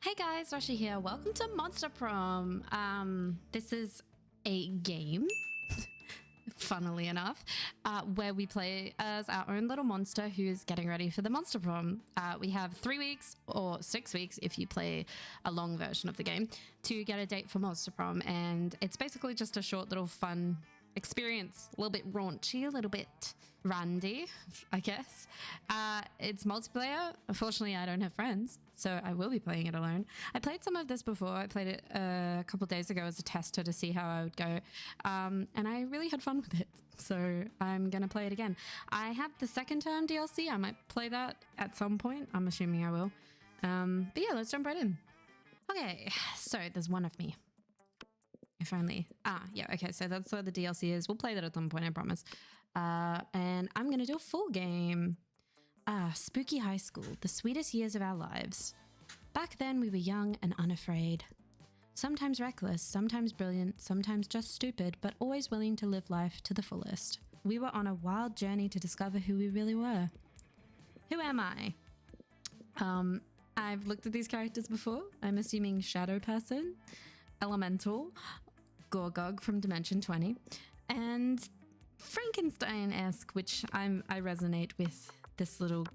Hey guys, Rashi here. Welcome to Monster Prom. This is a game, funnily enough, where we play as our own little monster who's getting ready for the Monster Prom. We have 3 weeks or 6 weeks if you play a long version of the game to get a date for Monster Prom, and it's basically just a short little fun experience, a little bit raunchy, a little bit randy, I guess. It's multiplayer. Unfortunately, I don't have friends, so I will be playing it alone. I played some of this before. I played it a couple days ago as a tester to see how I would go, and I really had fun with it, so I'm gonna play it again. I have the second term DLC. I might play that at some point. I'm assuming I will. But yeah, let's jump right in. Okay, so there's one of me. If only. Yeah, okay, so that's where the DLC is. We'll play that at some point, I promise. And I'm going to do a full game. Spooky high school, the sweetest years of our lives. Back then, we were young and unafraid. Sometimes reckless, sometimes brilliant, sometimes just stupid, but always willing to live life to the fullest. We were on a wild journey to discover who we really were. Who am I? I've looked at these characters before. I'm assuming Shadow Person, Elemental, Gorgog from Dimension 20, and Frankenstein-esque, which I resonate with this little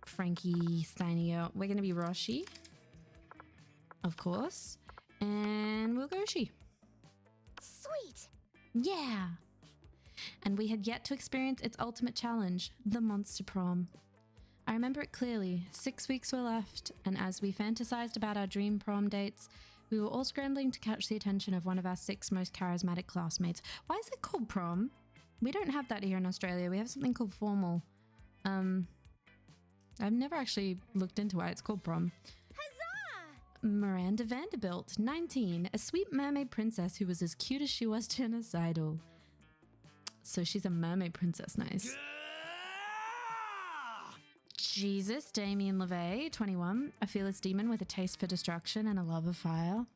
Frankie Steinier. We're going to be Roshi, of course, and we'll go She. Sweet! Yeah! And we had yet to experience its ultimate challenge, the Monster Prom. I remember it clearly. 6 weeks were left, and as we fantasized about our dream prom dates, we were all scrambling to catch the attention of one of our 6 most charismatic classmates. Why is it called prom? We don't have that here in Australia. We have something called formal. I've never actually looked into why it's called prom. Huzzah! Miranda Vanderbilt, 19, a sweet mermaid princess who was as cute as she was genocidal. So she's a mermaid princess, nice. Jesus, Damien LeVay, 21, a fearless demon with a taste for destruction and a love of fire.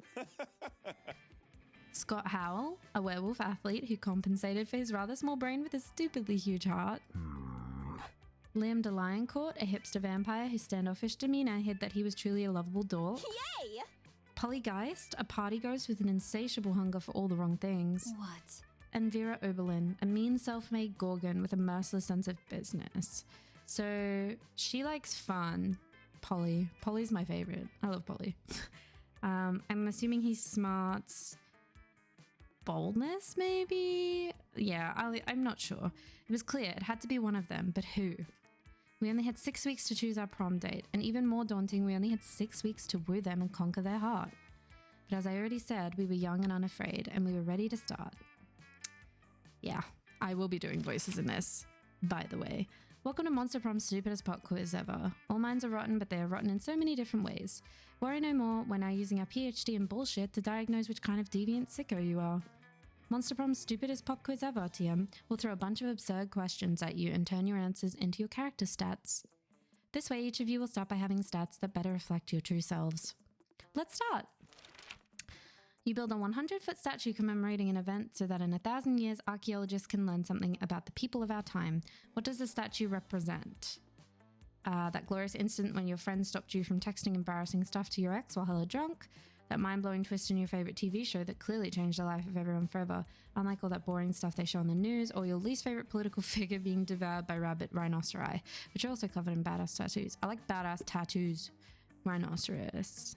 Scott Howell, a werewolf athlete who compensated for his rather small brain with a stupidly huge heart. Liam DeLioncourt, a hipster vampire whose standoffish demeanor hid that he was truly a lovable dork. Yay! Polly Geist, a party ghost with an insatiable hunger for all the wrong things. What? And Vera Oberlin, a mean self-made gorgon with a merciless sense of business. So she likes fun. Polly. Polly's my favorite. I love Polly. I'm assuming he's smarts. Boldness, maybe? Yeah, I'm not sure. It was clear it had to be one of them, but who? We only had 6 weeks to choose our prom date, and even more daunting, we only had 6 weeks to woo them and conquer their heart. But as I already said, we were young and unafraid, and we were ready to start. Yeah, I will be doing voices in this, by the way. Welcome to Monster Prom's stupidest pop quiz ever. All minds are rotten, but they are rotten in so many different ways. Worry no more, we're now using our PhD in bullshit to diagnose which kind of deviant sicko you are. Monster Prom's stupidest pop quiz ever, TM. We'll throw a bunch of absurd questions at you and turn your answers into your character stats. This way, each of you will start by having stats that better reflect your true selves. Let's start! You build a 100-foot statue commemorating an event so that in 1,000 years, archaeologists can learn something about the people of our time. What does the statue represent? That glorious instant when your friend stopped you from texting embarrassing stuff to your ex while hella drunk? That mind-blowing twist in your favorite TV show that clearly changed the life of everyone forever, unlike all that boring stuff they show on the news, or your least favorite political figure being devoured by rabid rhinoceri, which are also covered in badass tattoos. I like badass tattoos. Rhinoceros.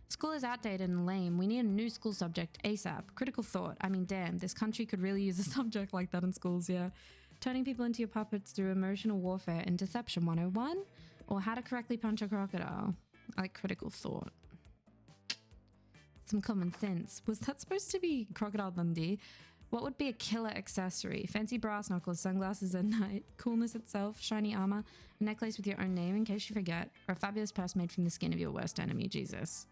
School is outdated and lame. We need a new school subject ASAP. Critical thought. I mean, damn, this country could really use a subject like that in schools, yeah. Turning people into your puppets through emotional warfare and Deception 101? Or how to correctly punch a crocodile. I like critical thought. Some common sense. Was that supposed to be Crocodile Dundee? What would be a killer accessory? Fancy brass knuckles, sunglasses at night, coolness itself, shiny armor, a necklace with your own name in case you forget, or a fabulous purse made from the skin of your worst enemy, Jesus.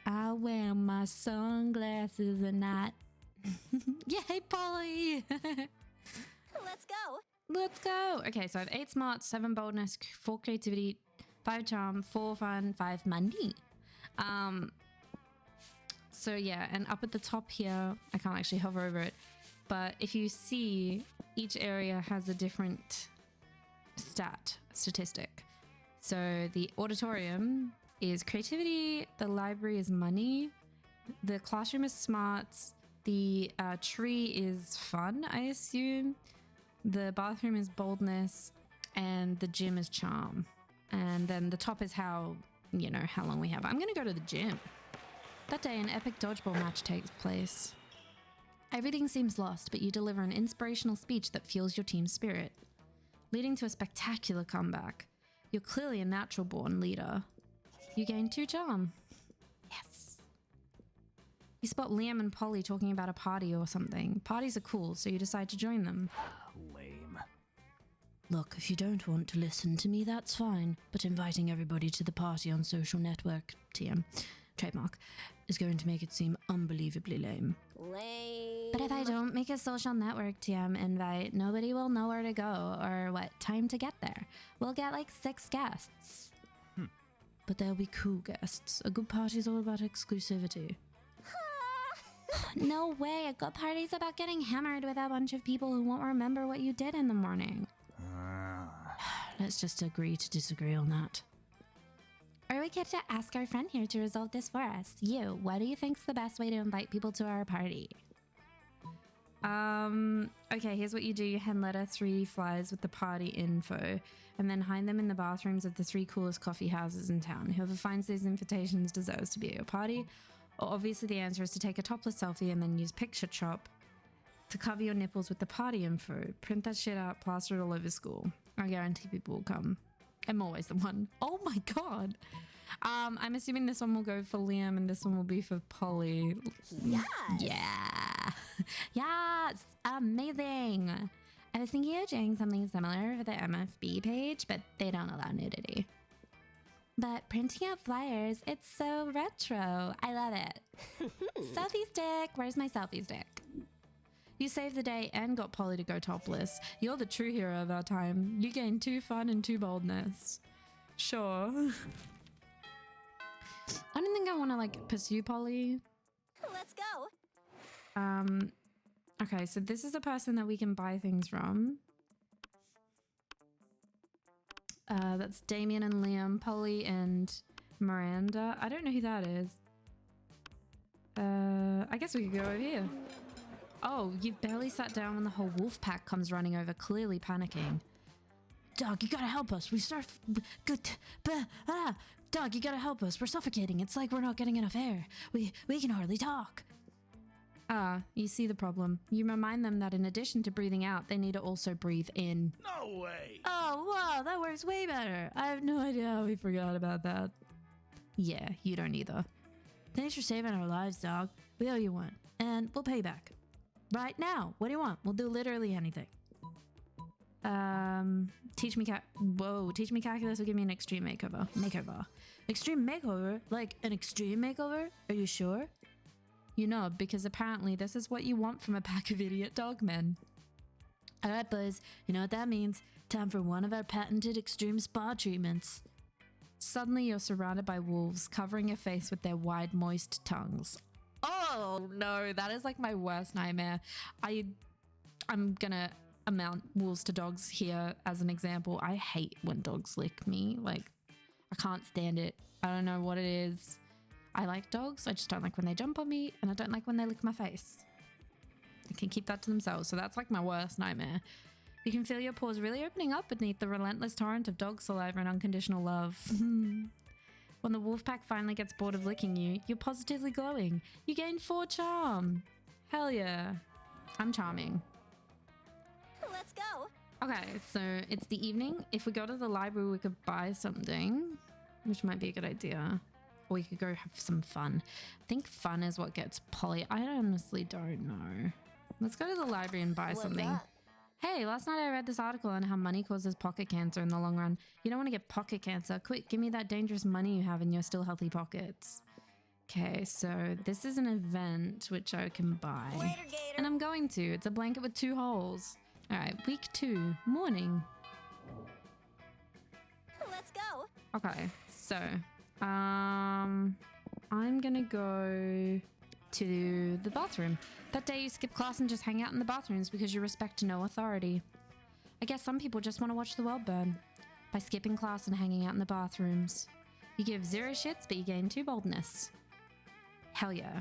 I wear my sunglasses at night. Yay, Polly! Let's go! Let's go! Okay, so I have 8 smarts, 7 boldness, 4 creativity, 5 charm, 4 fun, 5 money. So yeah, and up at the top here, I can't actually hover over it, but if you see, each area has a different statistic. So the auditorium is creativity, the library is money, the classroom is smarts, the tree is fun, I assume, the bathroom is boldness, and the gym is charm. And then the top is how long we have. I'm going to go to the gym. That day, an epic dodgeball match takes place. Everything seems lost, but you deliver an inspirational speech that fuels your team's spirit, leading to a spectacular comeback. You're clearly a natural-born leader. You gain 2 charm. Yes. You spot Liam and Polly talking about a party or something. Parties are cool, so you decide to join them. Lame. Look, if you don't want to listen to me, that's fine. But inviting everybody to the party on social network, TM, trademark, is going to make it seem unbelievably lame. Lame. But if I don't make a social network TM invite, nobody will know where to go or what time to get there. We'll get like 6 guests. But they'll be cool guests. A good party's all about exclusivity. No way, a good party's about getting hammered with a bunch of people who won't remember what you did in the morning. Let's just agree to disagree on that. Or we get to ask our friend here to resolve this for us. You, what do you think's the best way to invite people to our party? Okay, here's what you do. You hand letter 3 flyers with the party info and then hide them in the bathrooms of the 3 coolest coffee houses in town. Whoever finds these invitations deserves to be at your party. Or obviously the answer is to take a topless selfie and then use Picture Chop to cover your nipples with the party info. Print that shit out, plaster it all over school. I guarantee people will come. I'm always the one. Oh my god. I'm assuming this one will go for Liam and this one will be for Polly. Yes. Yeah. Yes. Amazing. I was thinking of doing something similar for the MFB page, but they don't allow nudity. But printing out flyers, it's so retro. I love it. Selfie stick. Where's my selfie stick? You saved the day and got Polly to go topless. You're the true hero of our time. You gained 2 fun and 2 boldness. Sure. I don't think I want to like pursue Polly. Let's go. Okay, so this is a person that we can buy things from. That's Damien and Liam, Polly and Miranda. I don't know who that is. I guess we could go over here. Oh, you've barely sat down when the whole wolf pack comes running over, clearly panicking. Dog, you gotta help us. We start... Good. Dog, you gotta help us. We're suffocating. It's like we're not getting enough air. We can hardly talk. You see the problem. You remind them that in addition to breathing out, they need to also breathe in. No way! Oh, wow, that works way better. I have no idea how we forgot about that. Yeah, you don't either. Thanks for saving our lives, dog. We owe you one, and we'll pay you back. Right now. What do you want? We'll do literally anything. Teach me calculus or give me an extreme makeover. Extreme makeover? Like an extreme makeover? Are you sure? You know, because apparently this is what you want from a pack of idiot dogmen. Alright, boys. You know what that means. Time for one of our patented extreme spa treatments. Suddenly you're surrounded by wolves, covering your face with their wide, moist tongues. Oh no, that is like my worst nightmare. I'm gonna amount wolves to dogs here as an example. I hate when dogs lick me. Like, I can't stand it. I don't know what it is. I like dogs. I just don't like when they jump on me, and I don't like when they lick my face. They can keep that to themselves, so that's like my worst nightmare. You can feel your paws really opening up beneath the relentless torrent of dog saliva and unconditional love. When the wolf pack finally gets bored of licking you, you're positively glowing. You gain 4 charm. Hell yeah. I'm charming. Let's go. Okay, so it's the evening. If we go to the library, we could buy something, which might be a good idea. Or we could go have some fun. I think fun is what gets Polly. I honestly don't know. Let's go to the library and buy something. What's up? Hey, last night I read this article on how money causes pocket cancer in the long run. You don't want to get pocket cancer. Quick, give me that dangerous money you have in your still healthy pockets. Okay, so this is an event which I can buy. Later, Gator. And I'm going to. It's a blanket with 2 holes. All right, week 2, morning. Let's go. Okay, so I'm gonna go to the bathroom. That day you skip class and just hang out in the bathrooms because you respect no authority. I guess some people just want to watch the world burn by skipping class and hanging out in the bathrooms. You give 0 shits, but you gain 2 boldness. Hell yeah.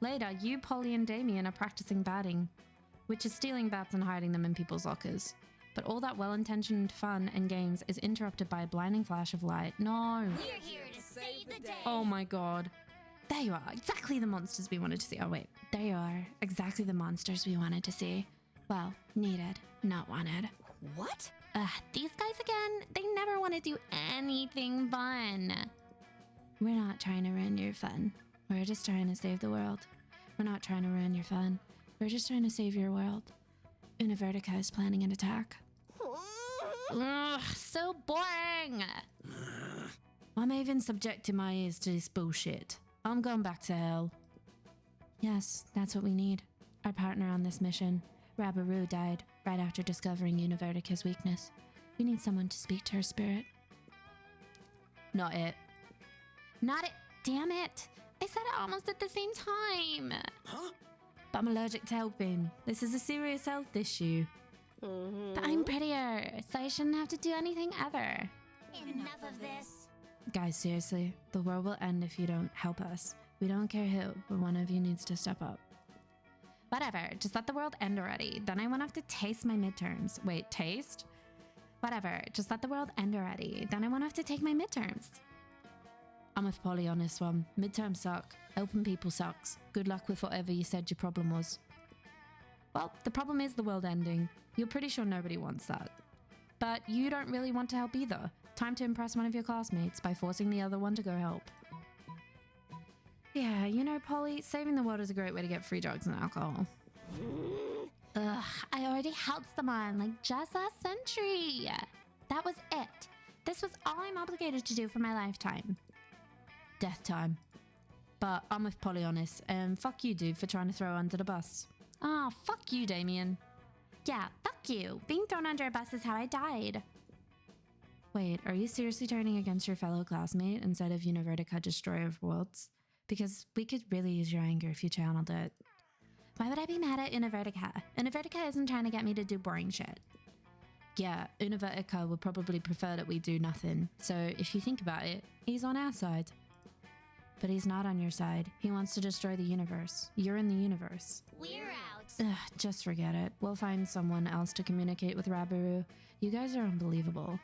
Later, you, Polly, and Damien are practicing batting, which is stealing bats and hiding them in people's lockers. But all that well-intentioned fun and games is interrupted by a blinding flash of light. No. We're here to save the day. Oh my god. There you are. Exactly the monsters we wanted to see. Oh wait. There you are. Exactly the monsters we wanted to see. Well, needed, not wanted. What? These guys again, they never want to do anything fun. We're not trying to ruin your fun. We're just trying to save the world. We're not trying to ruin your fun. We're just trying to save your world. Univertica is planning an attack. Ugh, so boring. I'm even subjecting my ears to this bullshit. I'm going back to hell. Yes, that's what we need. Our partner on this mission, Rabaru, died right after discovering Univertica's weakness. We need someone to speak to her spirit. Not it. Not it. Damn it. I said it almost at the same time. Huh? But I'm allergic to helping. This is a serious health issue. But I'm prettier, so I shouldn't have to do anything ever. Enough of this. Guys, seriously, the world will end if you don't help us. We don't care who, but one of you needs to step up. Whatever, just let the world end already. Then I won't have to taste my midterms. Wait, taste? Whatever, just let the world end already. Then I won't have to take my midterms. I'm with Polly on this one. Midterms suck. Helping people sucks. Good luck with whatever you said your problem was. Well, the problem is the world ending. You're pretty sure nobody wants that. But you don't really want to help either. Time to impress one of your classmates by forcing the other one to go help. Yeah, you know, Polly, saving the world is a great way to get free drugs and alcohol. Ugh, I already helped someone like just last century. That was it. This was all I'm obligated to do for my lifetime. Death time. But I'm with Polly on this, and fuck you, dude, for trying to throw her under the bus. Ah, fuck you, Damien. Yeah, fuck you. Being thrown under a bus is how I died. Wait, are you seriously turning against your fellow classmate instead of Univertica, Destroyer of Worlds? Because we could really use your anger if you channeled it. Why would I be mad at Univertica? Univertica isn't trying to get me to do boring shit. Yeah, Univertica would probably prefer that we do nothing. So if you think about it, he's on our side. But he's not on your side. He wants to destroy the universe. You're in the universe. We're out. Ugh, just forget it. We'll find someone else to communicate with Rabaru. You guys are unbelievable.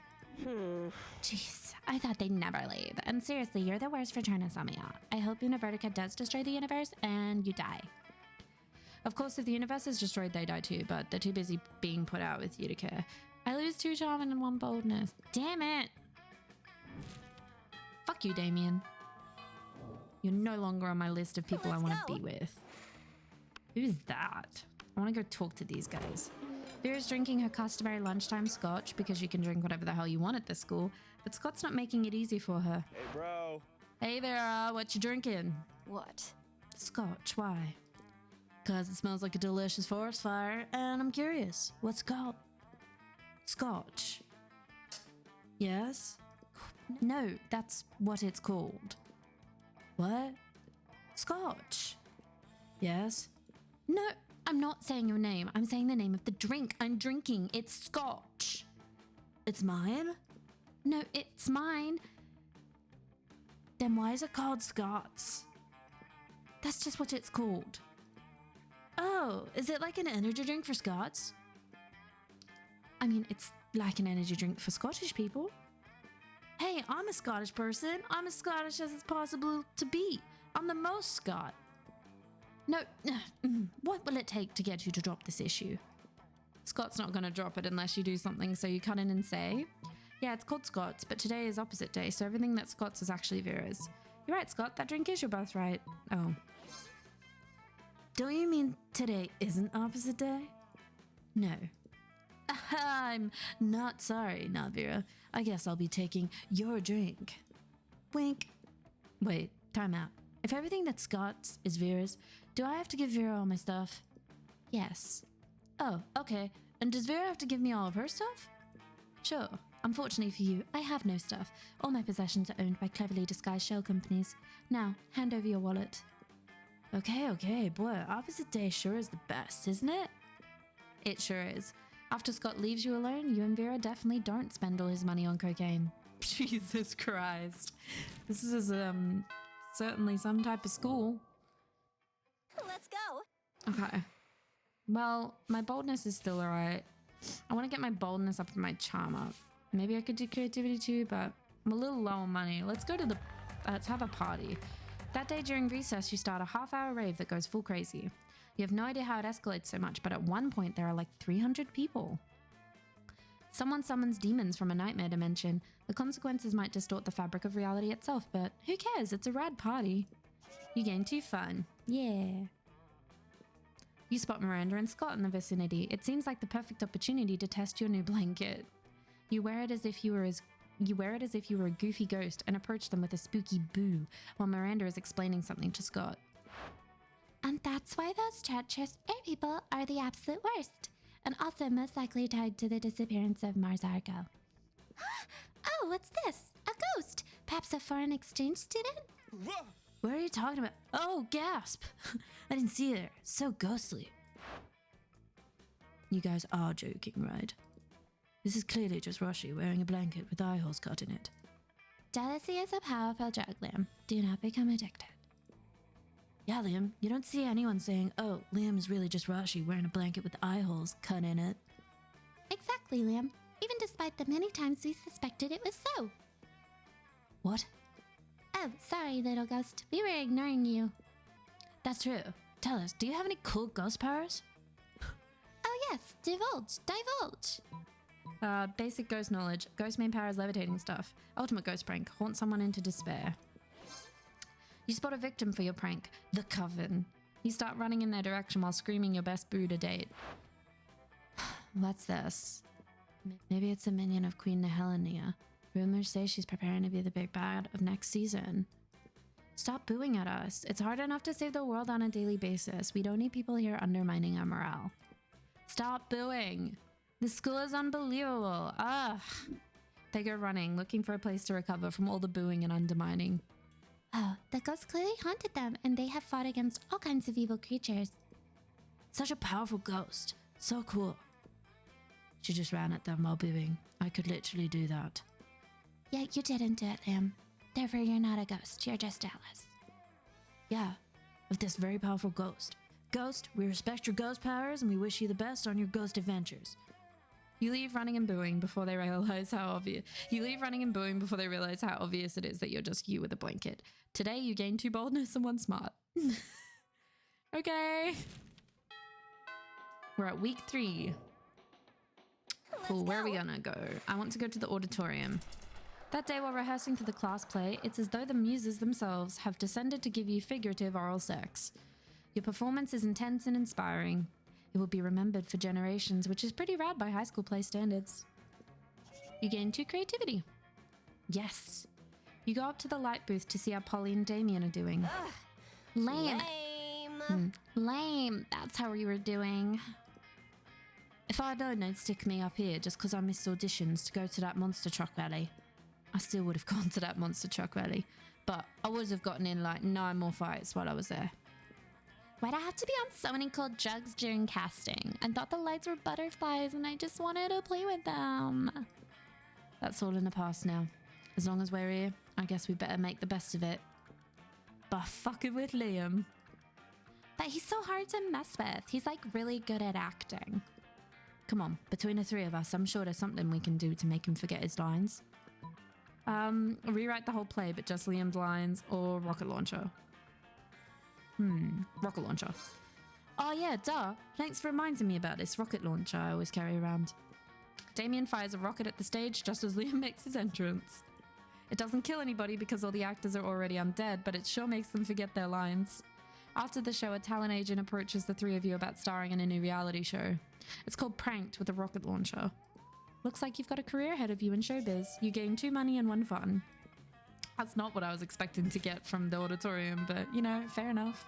Jeez, I thought they'd never leave. And seriously, you're the worst for trying to sell me out. I hope Univertica does destroy the universe and you die. Of course, if the universe is destroyed, they die too, but they're too busy being put out with you to care. I lose 2 charm and 1 boldness. Damn it! Fuck you, Damien. You're no longer on my list of people I want to be with. Who's that? I want to go talk to these guys. Vera's drinking her customary lunchtime scotch because you can drink whatever the hell you want at this school, but Scott's not making it easy for her. Hey, bro. Hey Vera, what you drinking? What? Scotch, why? Because it smells like a delicious forest fire, and I'm curious. What's it called? Scotch. Yes? No, that's what it's called. What? Scotch. Yes? No, I'm not saying your name. I'm saying the name of the drink I'm drinking. It's Scotch. It's mine? No, it's mine. Then why is it called Scots? That's just what it's called. Oh, is it like an energy drink for Scots? I mean, it's like an energy drink for Scottish people. Hey, I'm a Scottish person. I'm as Scottish as it's possible to be. I'm the most Scot. No, what will it take to get you to drop this issue? Scott's not going to drop it unless you do something, so you cut in and say, yeah, it's called Scott's, but today is opposite day, so everything that's Scott's is actually Vera's. You're right, Scott, that drink is your birthright. Oh. Don't you mean today isn't opposite day? No. I'm not sorry, not Vera. I guess I'll be taking your drink. Wink. Wait, time out. If everything that's Scott's is Vera's, do I have to give Vera all my stuff? Yes. Oh, okay. And does Vera have to give me all of her stuff? Sure. Unfortunately for you, I have no stuff. All my possessions are owned by cleverly disguised shell companies. Now, hand over your wallet. Okay, boy, opposite day sure is the best, isn't it? It sure is. After Scott leaves you alone, you and Vera definitely don't spend all his money on cocaine. Jesus Christ. This is certainly some type of school. Let's go. Okay. Well, my boldness is still alright. I want to get my boldness up and my charm up. Maybe I could do creativity too, but I'm a little low on money. Let's have a party. That day during recess, you start a half-hour rave that goes full crazy. You have no idea how it escalates so much, but at one point there are like 300 people. Someone summons demons from a nightmare dimension. The consequences might distort the fabric of reality itself, but who cares? It's a rad party. You gain 2 fun. Yeah. You spot Miranda and Scott in the vicinity. It seems like the perfect opportunity to test your new blanket. You wear it as if you were a goofy ghost and approach them with a spooky boo while Miranda is explaining something to Scott. And that's why those treacherous air people are the absolute worst, and also most likely tied to the disappearance of Mars Argo. Oh, what's this? A ghost? Perhaps a foreign exchange student? What are you talking about? Oh, gasp! I didn't see her. So ghostly. You guys are joking, right? This is clearly just Roshi wearing a blanket with eye holes cut in it. Jealousy is a powerful drug, Liam. Do not become addicted. Yeah, Liam, you don't see anyone saying, oh, Liam is really just Rashi wearing a blanket with eye holes cut in it. Exactly, Liam. Even despite the many times we suspected it was so. What? Oh, sorry, little ghost. We were ignoring you. That's true. Tell us, do you have any cool ghost powers? Oh yes, divulge. Basic ghost knowledge. Ghost main power is levitating stuff. Ultimate ghost prank. Haunt someone into despair. You spot a victim for your prank, the Coven. You start running in their direction while screaming your best boo to date. What's this? Maybe it's a minion of Queen Nehelenia. Rumors say she's preparing to be the big bad of next season. Stop booing at us. It's hard enough to save the world on a daily basis. We don't need people here undermining our morale. Stop booing. The school is unbelievable. Ugh. They go running, looking for a place to recover from all the booing and undermining. Oh, the ghost clearly haunted them, and they have fought against all kinds of evil creatures. Such a powerful ghost. So cool. She just ran at them while booing. I could literally do that. Yeah, you didn't do it, Liam. Therefore, you're not a ghost. You're just jealous. Yeah, of this very powerful ghost. Ghost, we respect your ghost powers and we wish you the best on your ghost adventures. You leave running and booing before they realize how obvious. You leave running and booing before they realize how obvious it is that you're just you with a blanket. Today, you gain 2 boldness and 1 smart. Okay. We're at week 3. Cool, where are we gonna go? I want to go to the auditorium. That day while rehearsing for the class play, it's as though the muses themselves have descended to give you figurative oral sex. Your performance is intense and inspiring. It will be remembered for generations, which is pretty rad by high school play standards. You gain 2 creativity. Yes. You go up to the light booth to see how Polly and Damien are doing. Ugh, lame. Lame. That's how we were doing. If I'd known they'd stick me up here just because I missed auditions to go to that monster truck rally, I still would have gone to that monster truck rally. But I would have gotten in like 9 more fights while I was there. Why'd I have to be on so many cool drugs during casting? I thought the lights were butterflies and I just wanted to play with them. That's all in the past now. As long as we're here, I guess we better make the best of it. By fucking with Liam. But he's so hard to mess with. He's like really good at acting. Come on, between the 3 of us, I'm sure there's something we can do to make him forget his lines. Rewrite the whole play, but just Liam's lines, or rocket launcher. Rocket launcher. Oh yeah, duh. Thanks for reminding me about this rocket launcher I always carry around. Damien fires a rocket at the stage just as Liam makes his entrance. It doesn't kill anybody because all the actors are already undead, but it sure makes them forget their lines. After the show, a talent agent approaches the 3 of you about starring in a new reality show. It's called Pranked with a rocket launcher. Looks like you've got a career ahead of you in showbiz. You gain 2 money and 1 fun. That's not what I was expecting to get from the auditorium, but you know, fair enough.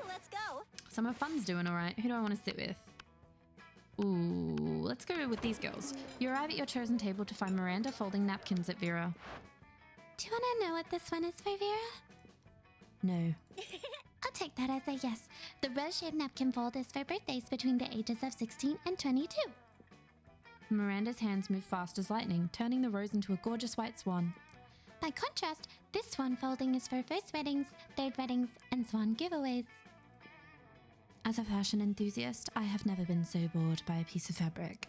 Let's go. Summer Fun's doing all right. Who do I want to sit with? Ooh, let's go with these girls. You arrive at your chosen table to find Miranda folding napkins at Vera. Do you want to know what this one is for, Vera? No. I'll take that as a yes. The rose-shaped napkin fold is for birthdays between the ages of 16 and 22. Miranda's hands move fast as lightning, turning the rose into a gorgeous white swan. By contrast, this swan folding is for first weddings, third weddings, and swan giveaways. As a fashion enthusiast, I have never been so bored by a piece of fabric.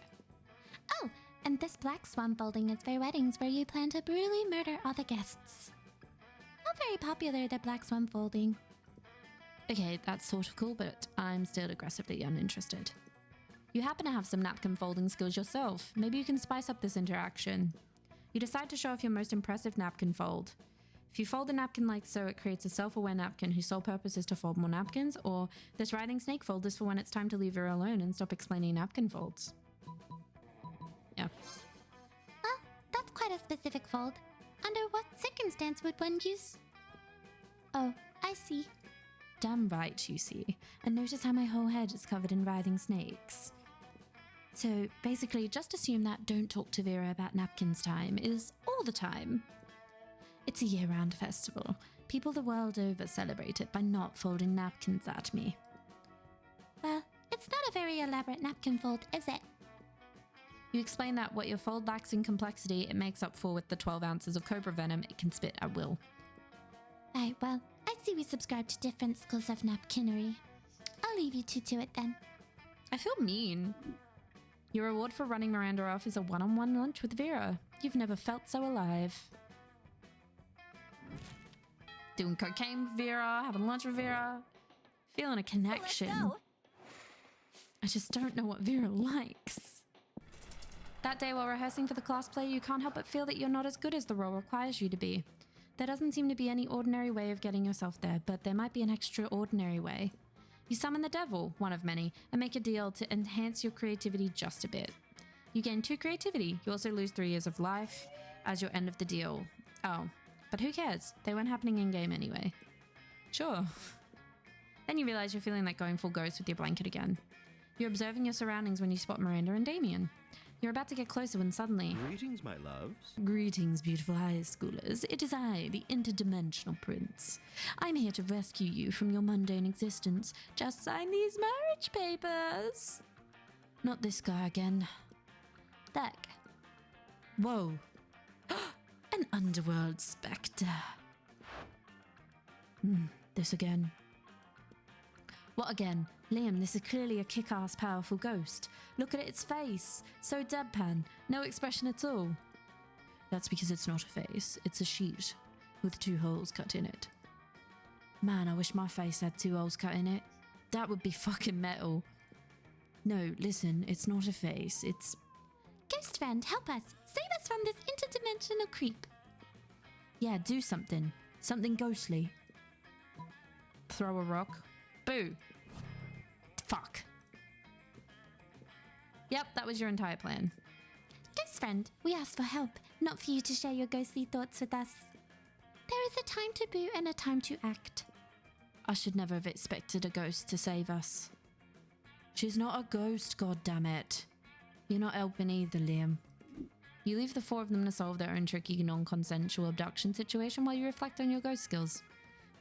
Oh, and this black swan folding is for weddings where you plan to brutally murder all the guests. Not very popular, the black swan folding. Okay, that's sort of cool, but I'm still aggressively uninterested. You happen to have some napkin folding skills yourself. Maybe you can spice up this interaction. You decide to show off your most impressive napkin fold. If you fold a napkin like so, it creates a self-aware napkin whose sole purpose is to fold more napkins, or this writhing snake fold is for when it's time to leave her alone and stop explaining napkin folds. Yeah. Well, that's quite a specific fold. Under what circumstance would one use? Oh, I see. Damn right, you see. And notice how my whole head is covered in writhing snakes. So basically, just assume that don't talk to Vera about napkins time is all the time. It's a year-round festival. People the world over celebrate it by not folding napkins at me. Well, it's not a very elaborate napkin fold, is it? You explain that what your fold lacks in complexity, it makes up for with the 12 ounces of cobra venom it can spit at will. Right, well, I see we subscribe to different schools of napkinery. I'll leave you two to it then. I feel mean. Your reward for running Miranda off is a one-on-one lunch with Vera. You've never felt so alive. Doing cocaine with Vera, having lunch with Vera, feeling a connection. Let's go. I just don't know what Vera likes. That day while rehearsing for the class play, you can't help but feel that you're not as good as the role requires you to be. There doesn't seem to be any ordinary way of getting yourself there, but there might be an extraordinary way. You summon the devil, one of many, and make a deal to enhance your creativity just a bit. You gain 2 creativity. You also lose 3 years of life as your end of the deal. Oh, but who cares? They weren't happening in-game anyway. Sure. Then you realize you're feeling like going full ghost with your blanket again. You're observing your surroundings when you spot Miranda and Damien. You're about to get closer when suddenly... Greetings, my loves. Greetings, beautiful high schoolers. It is I, the interdimensional prince. I'm here to rescue you from your mundane existence. Just sign these marriage papers. Not this guy again. Look. Whoa. An underworld spectre. This again. What again? Liam, this is clearly a kick-ass powerful ghost. Look at its face. So deadpan. No expression at all. That's because it's not a face. It's a sheet with 2 holes cut in it. Man, I wish my face had 2 holes cut in it. That would be fucking metal. No, listen, it's not a face. It's... Ghost friend, help us. Save us from this interdimensional creep. Yeah, do something. Something ghostly. Throw a rock. Boo. Fuck. Yep, that was your entire plan. Ghost friend, we asked for help, not for you to share your ghostly thoughts with us. There is a time to boo and a time to act. I should never have expected a ghost to save us. She's not a ghost, goddammit. You're not helping either, Liam. You leave the 4 of them to solve their own tricky non-consensual abduction situation while you reflect on your ghost skills.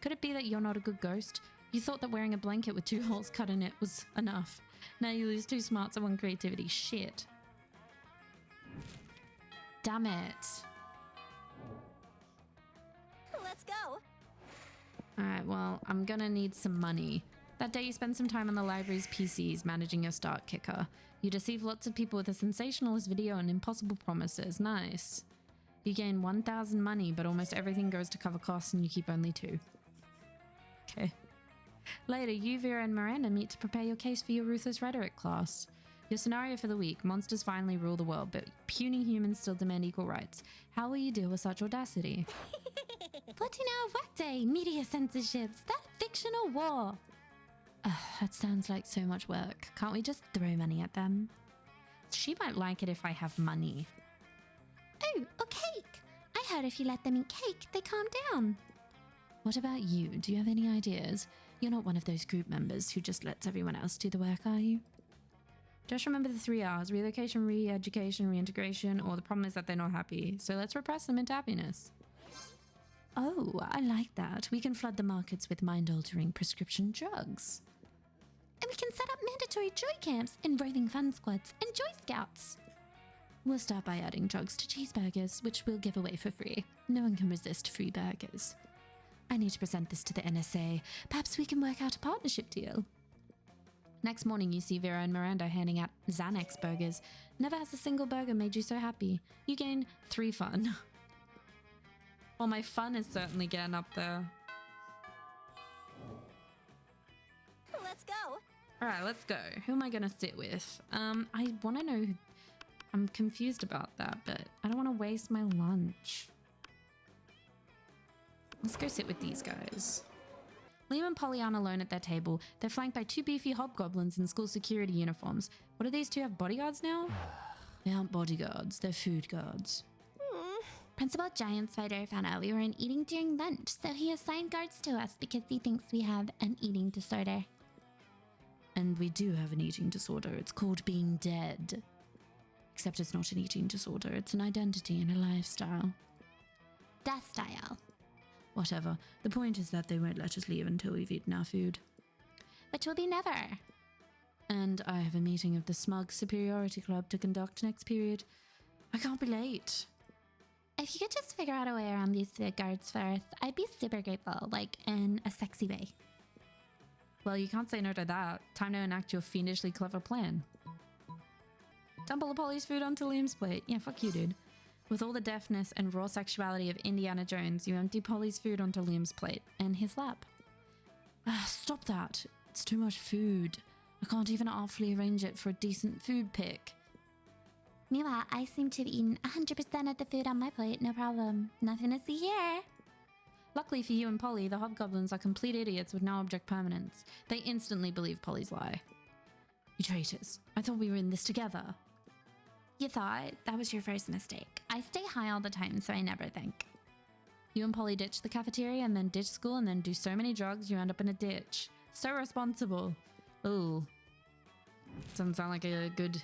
Could it be that you're not a good ghost? You thought that wearing a blanket with 2 holes cut in it was enough. Now you lose 2 smarts and 1 creativity. Shit. Damn it. Let's go. Alright, well, I'm gonna need some money. That day you spend some time on the library's PCs managing your start kicker. You deceive lots of people with a sensationalist video and impossible promises. Nice. You gain 1,000 money, but almost everything goes to cover costs and you keep only 2. Okay. Later, you, Vera, and Miranda meet to prepare your case for your ruthless rhetoric class. Your scenario for the week: monsters finally rule the world, but puny humans still demand equal rights. How will you deal with such audacity? 14-hour workday, media censorships, that fictional war. That sounds like so much work. Can't we just throw money at them? She might like it if I have money. Oh, or cake. I heard if you let them eat cake, they calm down. What about you? Do you have any ideas? You're not one of those group members who just lets everyone else do the work, are you? Just remember the 3 R's: relocation, re-education, reintegration, or the problem is that they're not happy. So let's repress them into happiness. Oh, I like that. We can flood the markets with mind-altering prescription drugs. And we can set up mandatory joy camps and roving fun squads and joy scouts. We'll start by adding drugs to cheeseburgers, which we'll give away for free. No one can resist free burgers. I need to present this to the NSA. Perhaps we can work out a partnership deal. Next morning, you see Vera and Miranda handing out Xanax burgers. Never has a single burger made you so happy. You gain 3 fun. Well, my fun is certainly getting up there. Let's go. All right, let's go. Who am I going to sit with? I want to know. I'm confused about that, but I don't want to waste my lunch. Let's go sit with these guys. Liam and Polly aren't alone at their table. They're flanked by 2 beefy hobgoblins in school security uniforms. What do these 2 have, bodyguards now? They aren't bodyguards, they're food guards. Principal Giant Spider found out we weren't eating during lunch, so he assigned guards to us because he thinks we have an eating disorder. And we do have an eating disorder. It's called being dead. Except it's not an eating disorder. It's an identity and a lifestyle. Death style. Whatever. The point is that they won't let us leave until we've eaten our food. Which will be never. And I have a meeting of the Smug Superiority Club to conduct next period. I can't be late. If you could just figure out a way around these guards first, I'd be super grateful, like in a sexy way. Well, you can't say no to that. Time to enact your fiendishly clever plan. Tumble Polly's food onto Liam's plate. Yeah, fuck you, dude. With all the deftness and raw sexuality of Indiana Jones, you empty Polly's food onto Liam's plate and his lap. Stop that. It's too much food. I can't even artfully arrange it for a decent food pick. Meanwhile, I seem to have eaten 100% of the food on my plate, no problem. Nothing to see here. Luckily for you and Polly, the hobgoblins are complete idiots with no object permanence. They instantly believe Polly's lie. You traitors. I thought we were in this together. You thought? That was your first mistake. I stay high all the time, so I never think. You and Polly ditch the cafeteria and then ditch school and then do so many drugs you end up in a ditch. So responsible. Ooh. Doesn't sound like a good,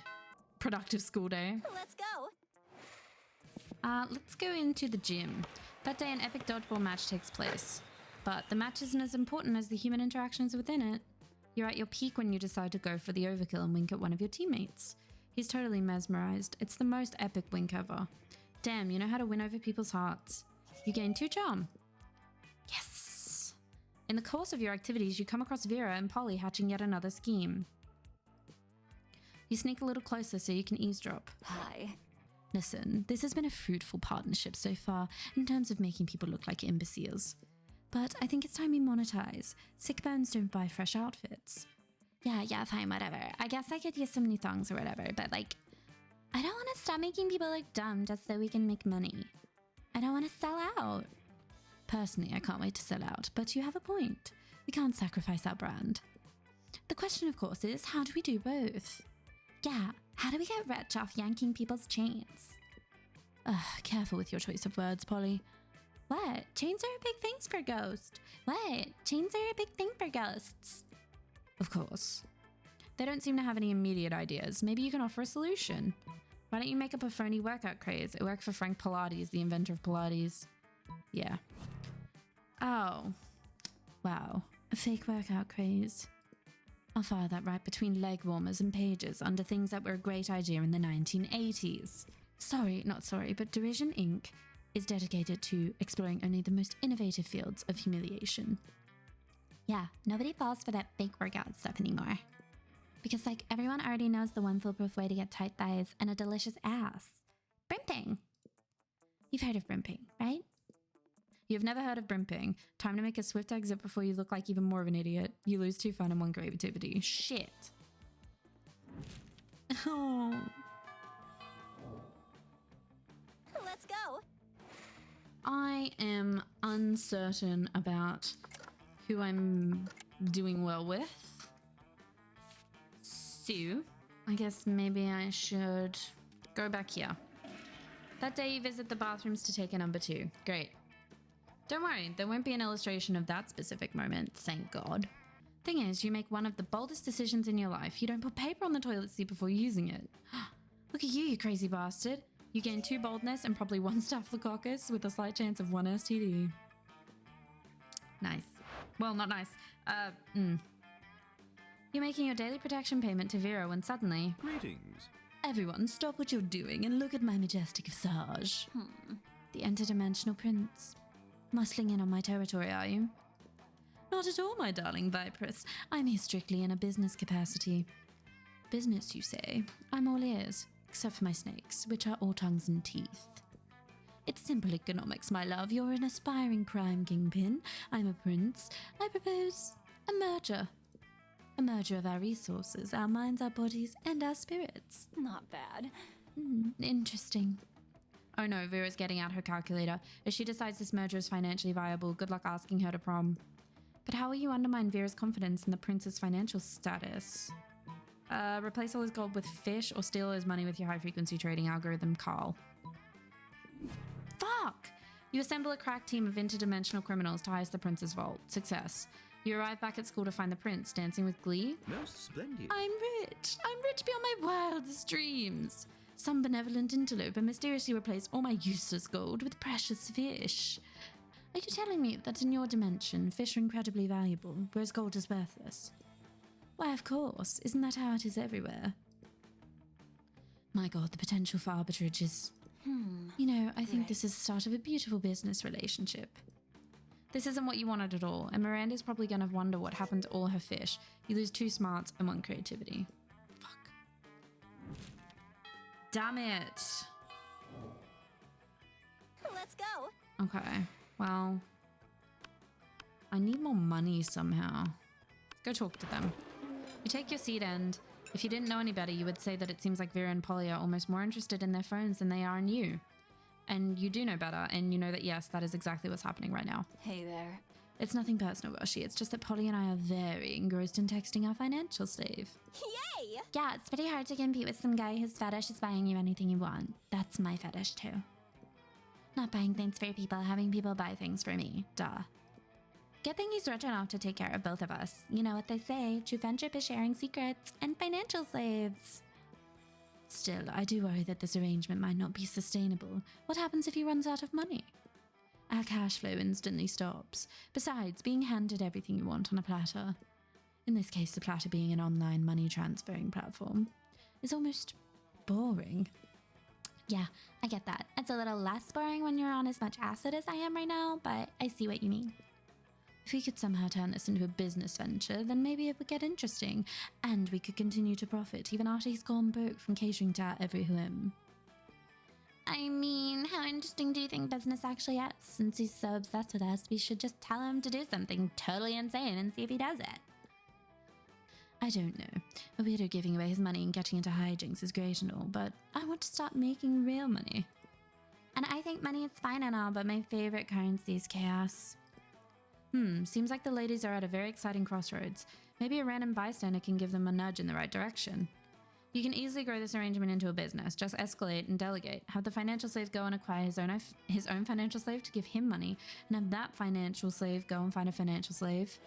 productive school day. Let's go. Let's go into the gym. That day an epic dodgeball match takes place. But the match isn't as important as the human interactions within it. You're at your peak when you decide to go for the overkill and wink at one of your teammates. He's totally mesmerized. It's the most epic wink ever. Damn, you know how to win over people's hearts. You gain 2 charm. Yes! In the course of your activities, you come across Vera and Polly hatching yet another scheme. You sneak a little closer so you can eavesdrop. Hi. Listen, this has been a fruitful partnership so far in terms of making people look like imbeciles. But I think it's time we monetize. Sick burns don't buy fresh outfits. Yeah, fine, whatever. I guess I could use some new thongs or whatever, but like, I don't want to stop making people look dumb just so we can make money. I don't want to sell out. Personally, I can't wait to sell out, but you have a point. We can't sacrifice our brand. The question, of course, is how do we do both? Yeah, how do we get rich off yanking people's chains? Careful with your choice of words, Polly. What? Chains are a big thing for ghosts. What? Chains are a big thing for ghosts. Of course. They don't seem to have any immediate ideas. Maybe you can offer a solution. Why don't you make up a phony workout craze? It worked for Frank Pilates, the inventor of Pilates. Yeah. Oh. Wow. A fake workout craze. I'll fire that right between leg warmers and pages under things that were a great idea in the 1980s. Not sorry, but Derision Inc. is dedicated to exploring only the most innovative fields of humiliation. Yeah, nobody falls for that fake workout stuff anymore. Because like everyone already knows the one foolproof way to get tight thighs and a delicious ass. Brimping. You've heard of brimping, right? You've never heard of brimping. Time to make a swift exit before you look like even more of an idiot. You lose 2 fun and 1 creativity. Shit. Oh. Let's go. I am uncertain about who I'm doing well with. So, I guess maybe I should go back here. That day you visit the bathrooms to take a number 2. Great. Don't worry, there won't be an illustration of that specific moment, thank God. Thing is, you make one of the boldest decisions in your life. You don't put paper on the toilet seat before using it. Look at you crazy bastard. You gain 2 boldness and probably 1 staphylococcus with a slight chance of 1 STD. Nice. Well, not nice. You're making your daily protection payment to Vera when suddenly... Greetings. Everyone, stop what you're doing and look at my majestic visage. The interdimensional prince. Muscling in on my territory, are you? Not at all, my darling Viperess. I'm here strictly in a business capacity. Business, you say? I'm all ears, except for my snakes, which are all tongues and teeth. It's simple economics, my love. You're an aspiring crime kingpin. I'm a prince. I propose a merger. A merger of our resources, our minds, our bodies, and our spirits. Not bad. Interesting. Oh no, Vera's getting out her calculator. If she decides this merger is financially viable, good luck asking her to prom. But how will you undermine Vera's confidence in the prince's financial status? Replace all his gold with fish or steal his money with your high-frequency trading algorithm, Carl. Fuck! You assemble a crack team of interdimensional criminals to heist the prince's vault. Success. You arrive back at school to find the prince dancing with glee. Most splendid. I'm rich. I'm rich beyond my wildest dreams. Some benevolent interloper mysteriously replaced all my useless gold with precious fish. Are you telling me that in your dimension, fish are incredibly valuable, whereas gold is worthless? Why, of course. Isn't that how it is everywhere? My God, the potential for arbitrage is... You know, I think this is the start of a beautiful business relationship. This isn't what you wanted at all, and Miranda's probably going to wonder what happened to all her fish. You lose 2 smarts and 1 creativity. Fuck. Damn it. Let's go. Okay, well... I need more money somehow. Go talk to them. You take your seat and... If you didn't know any better, you would say that it seems like Vera and Polly are almost more interested in their phones than they are in you. And you do know better, and you know that yes, that is exactly what's happening right now. Hey there. It's nothing personal, Roshi. It's just that Polly and I are very engrossed in texting our financial slave. Yay! Yeah, it's pretty hard to compete with some guy whose fetish is buying you anything you want. That's my fetish too. Not buying things for people, having people buy things for me. Duh. Good thing he's rich enough to take care of both of us. You know what they say, true friendship is sharing secrets and financial slaves. Still, I do worry that this arrangement might not be sustainable. What happens if he runs out of money? Our cash flow instantly stops. Besides, being handed everything you want on a platter, in this case the platter being an online money transferring platform, is almost boring. Yeah, I get that. It's a little less boring when you're on as much acid as I am right now, but I see what you mean. If we could somehow turn this into a business venture, then maybe it would get interesting, and we could continue to profit even after he's gone broke from catering to our every whim. I mean, how interesting do you think business actually is? Since he's so obsessed with us, we should just tell him to do something totally insane and see if he does it. I don't know. A weirdo giving away his money and getting into hijinks is great and all, but I want to start making real money. And I think money is fine and all, but my favorite currency is chaos. Seems like the ladies are at a very exciting crossroads. Maybe a random bystander can give them a nudge in the right direction. You can easily grow this arrangement into a business. Just escalate and delegate. Have the financial slave go and acquire his own financial slave to give him money, and have that financial slave go and find a financial slave.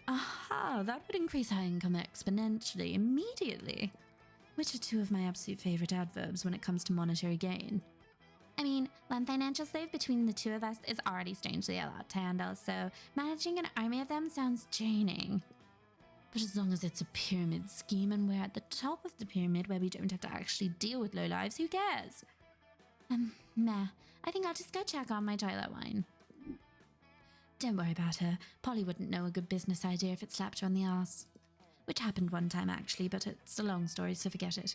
Aha! That would increase our income exponentially, immediately. Which are 2 of my absolute favorite adverbs when it comes to monetary gain. I mean, one financial slave between the 2 of us is already strangely a lot to handle, so managing an army of them sounds draining. But as long as it's a pyramid scheme and we're at the top of the pyramid where we don't have to actually deal with lowlives, who cares? Meh. I think I'll just go check on my toilet wine. Don't worry about her. Polly wouldn't know a good business idea if it slapped her on the arse. Which happened one time actually, but it's a long story, so forget it.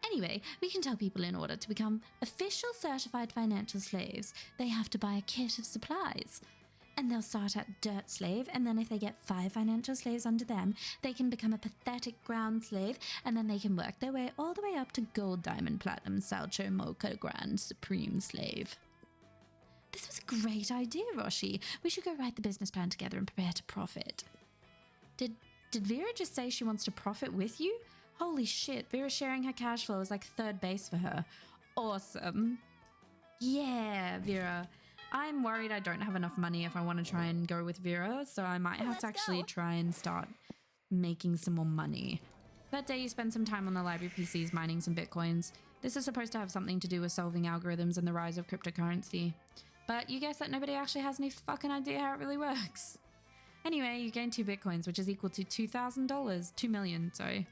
Anyway, we can tell people in order to become official certified financial slaves, they have to buy a kit of supplies. And they'll start at dirt slave, and then if they get 5 financial slaves under them, they can become a pathetic ground slave, and then they can work their way all the way up to gold, diamond, platinum, salcho, mocha, grand, supreme slave. This was a great idea, Roshi. We should go write the business plan together and prepare to profit. Did Vera just say she wants to profit with you? Holy shit, Vera sharing her cash flow is like third base for her. Awesome. Yeah, Vera. I'm worried I don't have enough money if I want to try and go with Vera, so I might have to actually try and start making some more money. That day you spend some time on the library PCs mining some bitcoins. This is supposed to have something to do with solving algorithms and the rise of cryptocurrency. But you guess that nobody actually has any fucking idea how it really works. Anyway, you gain 2 bitcoins, which is equal to $2,000. 2 million, sorry.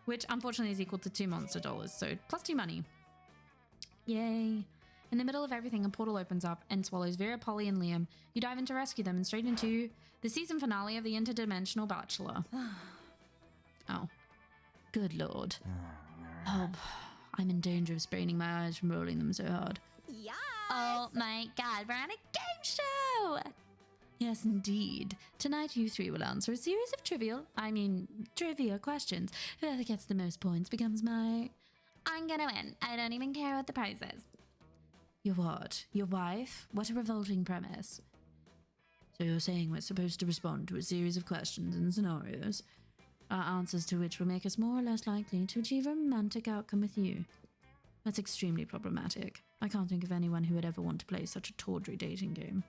which unfortunately is equal to 2 monster dollars, so plus 2 money. Yay. In the middle of everything, a portal opens up and swallows Vera, Polly, and Liam. You dive in to rescue them and straight into the season finale of The Interdimensional Bachelor. Oh. Good lord. Oh, I'm in danger of spraining my eyes from rolling them so hard. Yeah. Oh my god, we're on a game show! Yes, indeed. Tonight you three will answer a series of trivia questions. Whoever gets the most points becomes my... I'm gonna win. I don't even care what the prize is. Your what? Your wife? What a revolting premise. So you're saying we're supposed to respond to a series of questions and scenarios, our answers to which will make us more or less likely to achieve a romantic outcome with you. That's extremely problematic. I can't think of anyone who would ever want to play such a tawdry dating game.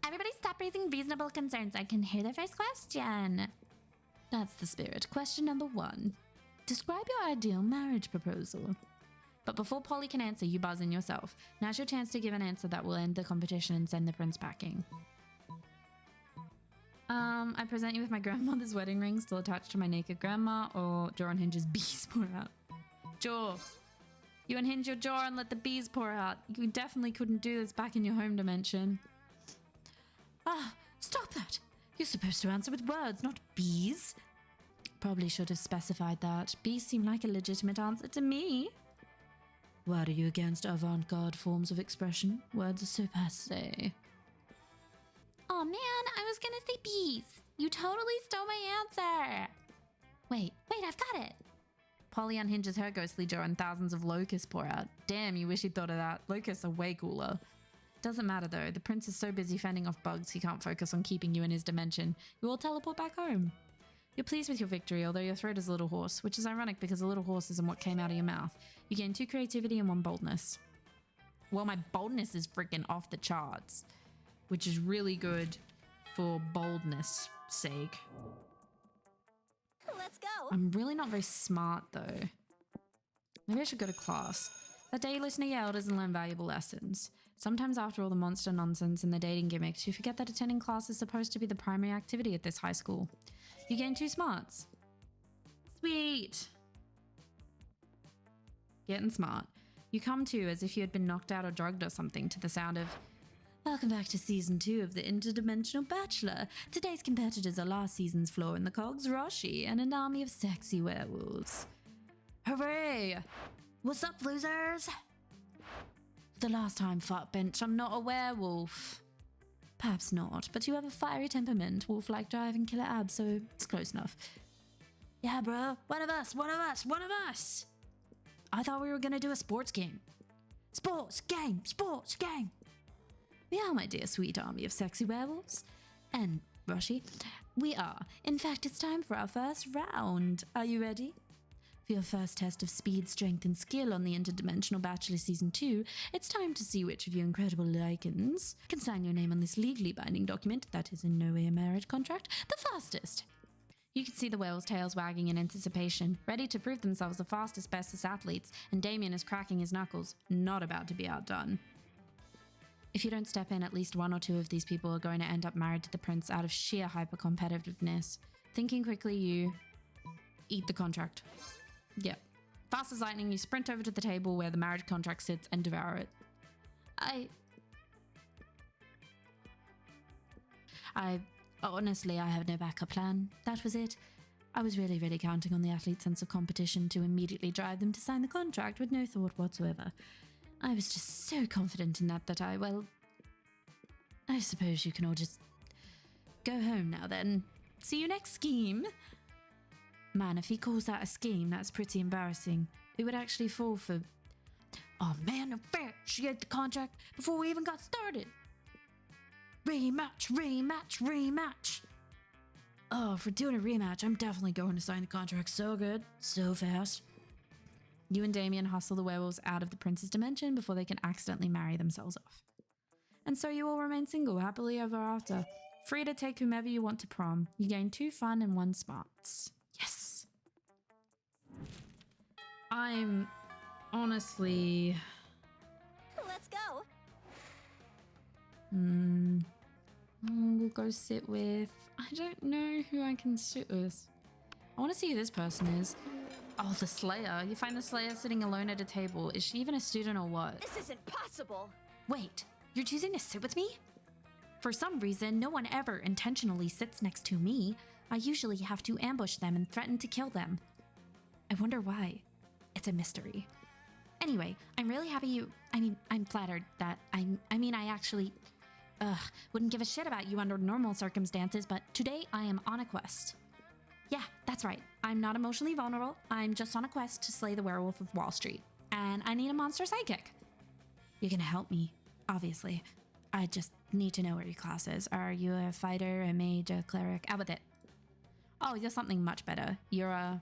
Everybody stop raising reasonable concerns. I can hear the first question. That's the spirit. Question number 1. Describe your ideal marriage proposal. But before Polly can answer, you buzz in yourself. Now's your chance to give an answer that will end the competition and send the prince packing. I present you with my grandmother's wedding ring still attached to my naked grandma, or jaw unhinges, bees pour out. Jaw. You unhinge your jaw and let the bees pour out. You definitely couldn't do this back in your home dimension. Ah, stop that. You're supposed to answer with words, not bees. Probably should have specified that. Bees seem like a legitimate answer to me. Why are you against avant-garde forms of expression? Words are so passé. Oh man, I was gonna say bees. You totally stole my answer. Wait, I've got it. Polly unhinges her ghostly jaw and thousands of locusts pour out. Damn, you wish you'd thought of that. Locusts are way cooler. Doesn't matter though, the prince is so busy fending off bugs he can't focus on keeping you in his dimension. You all teleport back home. You're pleased with your victory, although your throat is a little hoarse, which is ironic because a little horse isn't what came out of your mouth. You gain 2 creativity and 1 boldness. Well, my boldness is freaking off the charts, which is really good for boldness' sake. Let's go. I'm really not very smart though. Maybe I should go to class. That day you listen to your elders and learn valuable lessons. Sometimes after all the monster nonsense and the dating gimmicks, you forget that attending class is supposed to be the primary activity at this high school. You gain 2 smarts. Sweet. Getting smart. You come to as if you had been knocked out or drugged or something to the sound of, "Welcome back to season 2 of the Interdimensional Bachelor. Today's competitors are last season's flaw in the cogs, Roshi, and an army of sexy werewolves." Hooray! What's up, losers? For the last time, fart bench, I'm not a werewolf. Perhaps not, but you have a fiery temperament, wolf-like drive and killer abs, so it's close enough. Yeah, bro, one of us. I thought we were gonna do a sports game. Sports game. We are, my dear sweet army of sexy werewolves. And, Roshi, we are. In fact, it's time for our first round. Are you ready? For your first test of speed, strength, and skill on the Interdimensional Bachelor Season 2, it's time to see which of you incredible lycans can sign your name on this legally binding document, that is in no way a marriage contract, the fastest. You can see the whales' tails wagging in anticipation, ready to prove themselves the fastest, bestest athletes, and Damien is cracking his knuckles, not about to be outdone. If you don't step in, at least 1 or 2 of these people are going to end up married to the prince out of sheer hyper-competitiveness. Thinking quickly, you eat the contract. Yep. Fast as lightning, you sprint over to the table where the marriage contract sits and devour it. Honestly, I have no backup plan. That was it. I was really, really counting on the athlete's sense of competition to immediately drive them to sign the contract with no thought whatsoever. I was just so confident in that I suppose you can all just go home now then. See you next scheme. Man, if he calls that a scheme, that's pretty embarrassing. It would actually fall for... Oh man, no fair. She ate the contract before we even got started. Rematch. Oh, if we're doing a rematch, I'm definitely going to sign the contract so good, so fast. You and Damien hustle the werewolves out of the prince's dimension before they can accidentally marry themselves off. And so you all remain single, happily ever after. Free to take whomever you want to prom. You gain 2 fun and 1 smarts. Yes. I'm honestly... Let's go. We'll go sit with... I don't know who I can sit with. I want to see who this person is. Oh, the Slayer. You find the Slayer sitting alone at a table. Is she even a student or what? This isn't possible. Wait, you're choosing to sit with me? For some reason, no one ever intentionally sits next to me. I usually have to ambush them and threaten to kill them. I wonder why. It's a mystery. Anyway, I'm really happy I'm flattered that I actually wouldn't give a shit about you under normal circumstances, but today I am on a quest. Yeah, that's right. I'm not emotionally vulnerable. I'm just on a quest to slay the werewolf of Wall Street. And I need a monster sidekick. You're gonna help me, obviously. I just need to know what your class is. Are you a fighter, a mage, a cleric? Out with it. Oh, you're something much better. You're a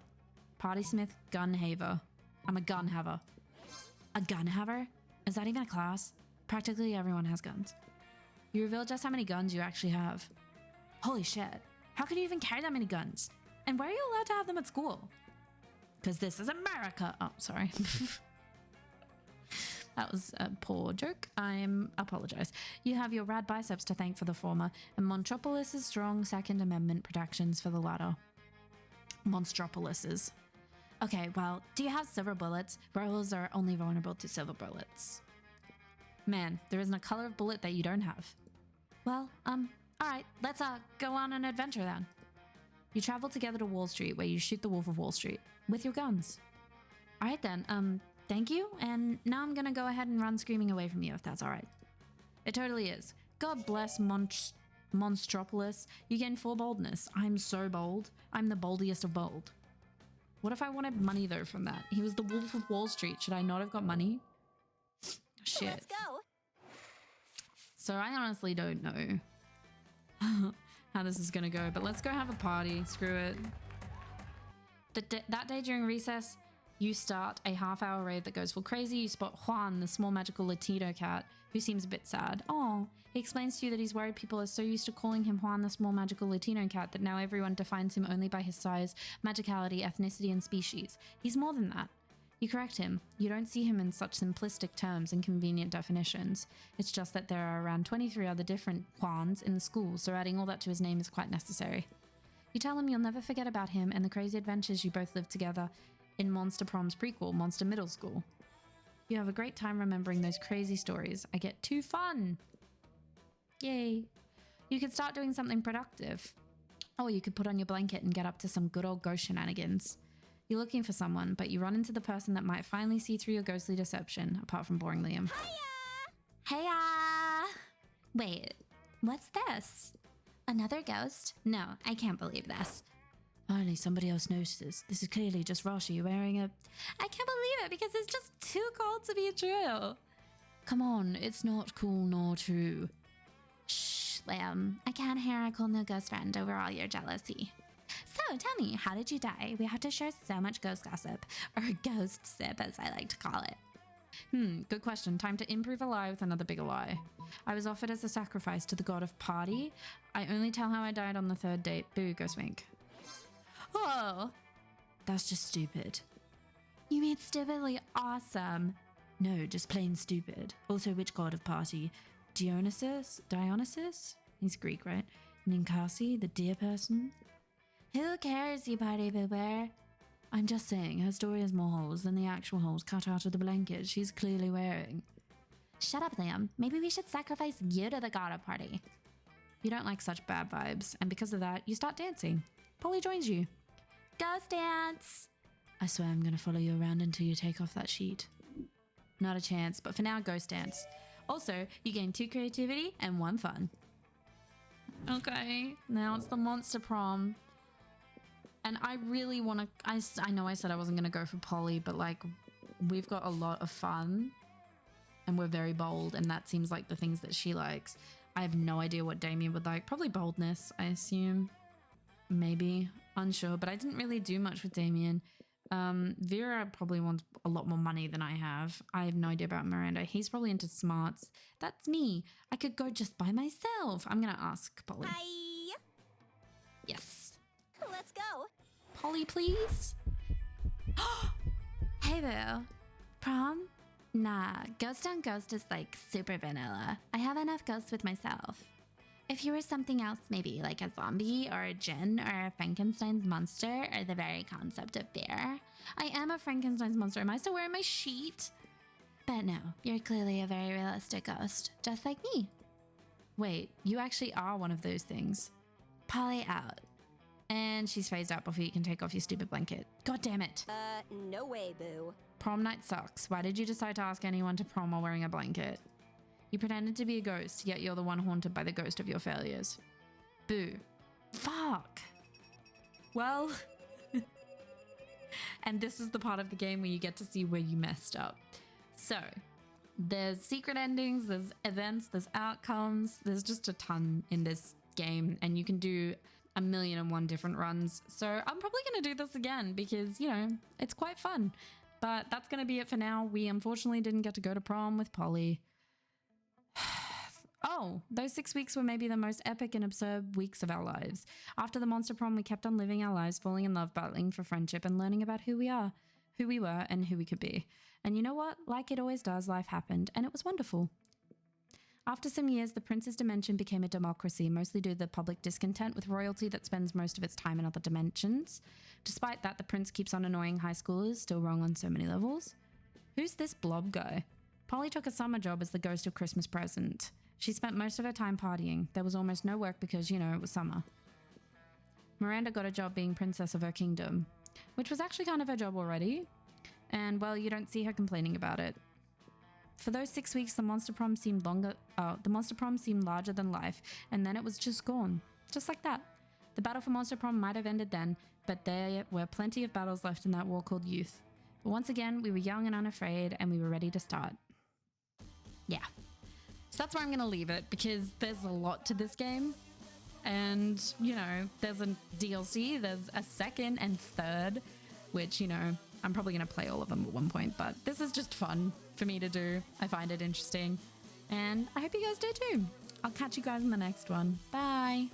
partysmith gun haver. I'm a gun haver. A gun haver? Is that even a class? Practically everyone has guns. You reveal just how many guns you actually have. Holy shit. How can you even carry that many guns? And why are you allowed to have them at school? Because this is America. Oh, sorry. That was a poor joke. I apologize. You have your rad biceps to thank for the former, and Monstropolis' strong Second Amendment protections for the latter. Monstropolis's. Okay, well, do you have silver bullets? Werewolves are only vulnerable to silver bullets. Man, there isn't a color of bullet that you don't have. Well, alright, let's go on an adventure then. You travel together to Wall Street, where you shoot the Wolf of Wall Street with your guns. Alright then, thank you, and now I'm gonna go ahead and run screaming away from you, if that's alright. It totally is. God bless Monstropolis. You gain 4 boldness. I'm so bold. I'm the boldiest of bold. What if I wanted money, though, from that? He was the Wolf of Wall Street. Should I not have got money? Shit. Let's go. So I honestly don't know how this is gonna go, but let's go have a party. Screw it. That day during recess, you start a half-hour raid that goes full crazy. You spot Juan, the small magical Latino cat, who seems a bit sad. Oh, he explains to you that he's worried people are so used to calling him Juan, the small magical Latino cat, that now everyone defines him only by his size, magicality, ethnicity, and species. He's more than that. You correct him. You don't see him in such simplistic terms and convenient definitions. It's just that there are around 23 other different Juans in the school, so adding all that to his name is quite necessary. You tell him you'll never forget about him and the crazy adventures you both lived together in Monster Prom's prequel, Monster Middle School. You have a great time remembering those crazy stories. I get too fun. Yay. You could start doing something productive. Or you could put on your blanket and get up to some good old ghost shenanigans. You're looking for someone, but you run into the person that might finally see through your ghostly deception, apart from boring Liam. Hiya! Wait, what's this? Another ghost? No, I can't believe this. Finally, somebody else notices. This is clearly just Rashi wearing a... I can't believe it because it's just too cold to be true. Come on, it's not cool nor true. Shh, Liam. I can't hear a cool new ghost friend over all your jealousy. So, tell me, how did you die? We have to share so much ghost gossip, or ghost sip as I like to call it. Good question. Time to improve a lie with another bigger lie. I was offered as a sacrifice to the god of party. I only tell how I died on the 3rd date. Boo, ghost wink. Oh, That's just stupid. you mean stupidly awesome. No, just plain stupid. Also, which god of party? Dionysus? He's Greek, right? Ninkasi, the deer person? Who cares, you party pooper? I'm just saying, her story has more holes than the actual holes cut out of the blanket she's clearly wearing. Shut up, Liam. Maybe we should sacrifice you to the god of party. You don't like such bad vibes, and because of that, you start dancing. Polly joins you. Ghost dance! I swear I'm gonna follow you around until you take off that sheet. Not a chance, but for now, ghost dance. Also, you gain 2 creativity and 1 fun. Okay, now it's the monster prom. And I really want to... I know I said I wasn't going to go for Polly, but like, we've got a lot of fun. And we're very bold, and that seems like the things that she likes. I have no idea what Damien would like. Probably boldness, I assume. Maybe. Unsure, but I didn't really do much with Damien. Vera probably wants a lot more money than I have. I have no idea about Miranda. He's probably into smarts. That's me. I could go just by myself. I'm going to ask Polly. Hi. Yes. Let's go. Polly, please. Hey, boo. Prom? Nah, Ghost on Ghost is like super vanilla. I have enough ghosts with myself. If you were something else, maybe like a zombie or a djinn or a Frankenstein's monster or the very concept of fear. I am a Frankenstein's monster. Am I still wearing my sheet? But no, you're clearly a very realistic ghost, just like me. Wait, you actually are one of those things. Polly out. And she's phased out before you can take off your stupid blanket. God damn it. No way, boo. Prom night sucks. Why did you decide to ask anyone to prom while wearing a blanket? You pretended to be a ghost, yet you're the one haunted by the ghost of your failures. Boo. Fuck. Well, and this is the part of the game where you get to see where you messed up. So, there's secret endings, there's events, there's outcomes, there's just a ton in this game, and you can do 1,000,001 different runs. So I'm probably going to do this again because, you know, it's quite fun. But that's going to be it for now. We unfortunately didn't get to go to prom with Polly. Oh, those 6 weeks were maybe the most epic and absurd weeks of our lives. After the monster prom, we kept on living our lives, falling in love, battling for friendship, and learning about who we are, who we were, and who we could be. And you know what? Like it always does, life happened, and it was wonderful. After some years, the prince's dimension became a democracy, mostly due to the public discontent with royalty that spends most of its time in other dimensions. Despite that, the prince keeps on annoying high schoolers, still wrong on so many levels. Who's this blob guy? Polly took a summer job as the ghost of Christmas present. She spent most of her time partying. There was almost no work because, you know, it was summer. Miranda got a job being princess of her kingdom, which was actually kind of her job already. And, well, you don't see her complaining about it. For those 6 weeks, the monster prom seemed larger than life, and then it was just gone. Just like that. The battle for monster prom might have ended then, but there were plenty of battles left in that war called youth. But once again, we were young and unafraid, and we were ready to start. Yeah. So that's where I'm going to leave it, because there's a lot to this game. And, you know, there's a DLC, there's a second and third, which, you know, I'm probably going to play all of them at one point, but this is just fun for me to do. I find it interesting, and I hope you guys do too. I'll catch you guys in the next one. Bye.